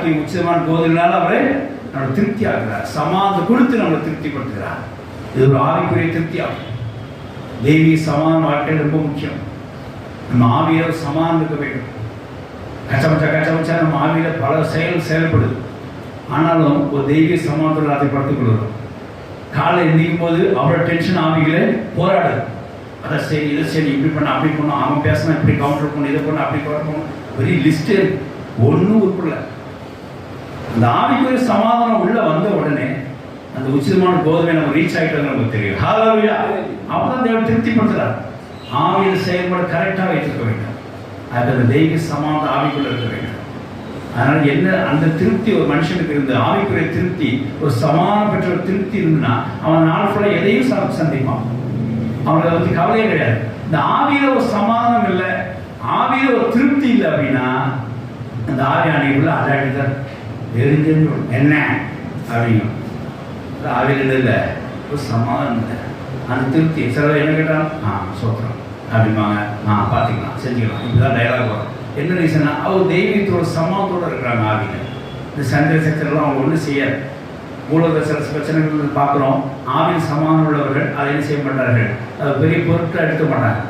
வார்த்தை உச்சமான போதினால அவரை நம்மளை திருப்தி ஆகிறார். சமாதானம் கொடுத்து நம்மளை திருப்திப்படுத்துகிறார். இது ஒரு ஆவிக்குரிய திருப்தி ஆகும். தெய்வீக சமாதான வாழ்க்கை ரொம்ப முக்கியம். நம்ம ஆவியில சமாதானம் இருக்க வேண்டும். கச்சமச்சா நம்ம ஆவியில பல செயல்படுது. ஆனாலும் ஒரு தெய்வீக சமாதானத்தில் அதை படுத்துக் கொள்கிறோம். காலை எந்திக்கும் போது அவரோட டென்ஷன் ஆவிகளே போராடுது. அதை சரி இதை சரி இப்படி பண்ண அப்படி பண்ணணும், அவன் பேசினா இப்படி கவுண்டர் பண்ணணும், இதை பண்ண அப்படி பண்ணணும், பெரிய லிஸ்ட்டு ஒன்றும் உருப்படல. அந்த ஆவிக்குரிய சமாதானம் உள்ள வந்த உடனே அந்த உச்சிதமான கோதுமை நம்ம ரீச் ஆகிட்டது நமக்கு தெரியும். ஹல்லேலூயா. அப்பதான் தேவன் திருப்திப்படுத்துறார். ஆவியில் செயல்பட கரெக்டாக வைத்திருக்க வேண்டும். அது அந்த தெய்வீக சமாதான ஆவிக்குள்ள இருக்க வேண்டும். அதனால என்ன அந்த திருப்தி ஒரு மனுஷனுக்கு இருந்த ஆவிக்குரிய திருப்தி, ஒரு சமாதானம் பெற்ற ஒரு திருப்தி இருந்துன்னா அவன் நாள் ஃபுல்லாக எதையும் சந்திப்பான். அவனுக்கு அதை பற்றி கவலையே கிடையாது. இந்த ஆவியில ஒரு சமாதானம் இல்லை, ஆவியில ஒரு திருப்தி இல்லை அப்படின்னா அந்த ஆவி அன்னைக்குள்ள அதாடிதான் தெரிஞ்சு என்ன அப்படிங்க. ஆவியில் இல்லை, ஒரு சமாதானம் இல்லை, அந்த திருப்தி. சில என்ன கேட்டாலும் சோத்திரம் அப்படிம்பாங்க, பார்த்துக்கலாம் செஞ்சுக்கலாம், இப்படிதான் டைலாக் வரும். என்ன ரீசன்னா அவர் தெய்வீகத்தோட சமாதத்தோடு இருக்கிறாங்க. ஆவியில் இந்த சந்திர சக்தியெல்லாம் அவங்க ஒன்றும் செய்யாது. மூலக சில பிரச்சனைகள் பார்க்குறோம். ஆவியில் சமாதானம் உள்ளவர்கள் அதை என்ன செய்ய மாட்டார்கள், அதை பெரிய பொருட்களை எடுக்க மாட்டாங்க.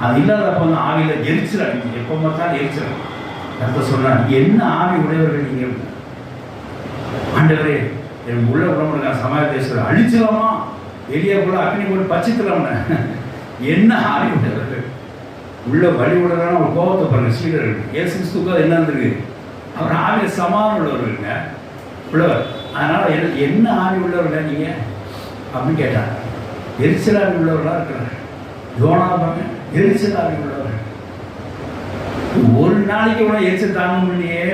அது இல்லாதப்போ வந்து ஆவியில் எரிச்சல் அடிக்கும். எப்போ பார்த்தாலும் எரிச்சல். அடுத்த சொன்னார், என்ன ஆவி உடையவர்கள் நீங்கள், ஆண்டவரே என் உள்ள உடம்புல சமாதானத்தை அழிச்சிடலாமா, எளியா கூட அக்னி போட்டு பச்சிக்கலாம்னு. என்ன ஆவி உடையவர்கள் உள்ள வழி விடுறான்னு ஒரு கோபத்தை பாருங்க. சீடர்கள் இயேசு கிறிஸ்துவுக்கு அது என்ன இருந்திருக்கு, அவர் ஆவியில் சமாதானம் உள்ளவர்களுங்க உள்ளவர். அதனால என்ன ஆவி உள்ளவர்கள் நீங்க அப்படின்னு கேட்டாங்க. எரிச்சல் ஆவி உள்ளவர்களாக இருக்கிறாங்க. யோனா பாருங்க, எரிச்சல் ஆவி உள்ளவர்கள். ஒரு நாளைக்கு கூட எரிச்சல் தாங்க முடியே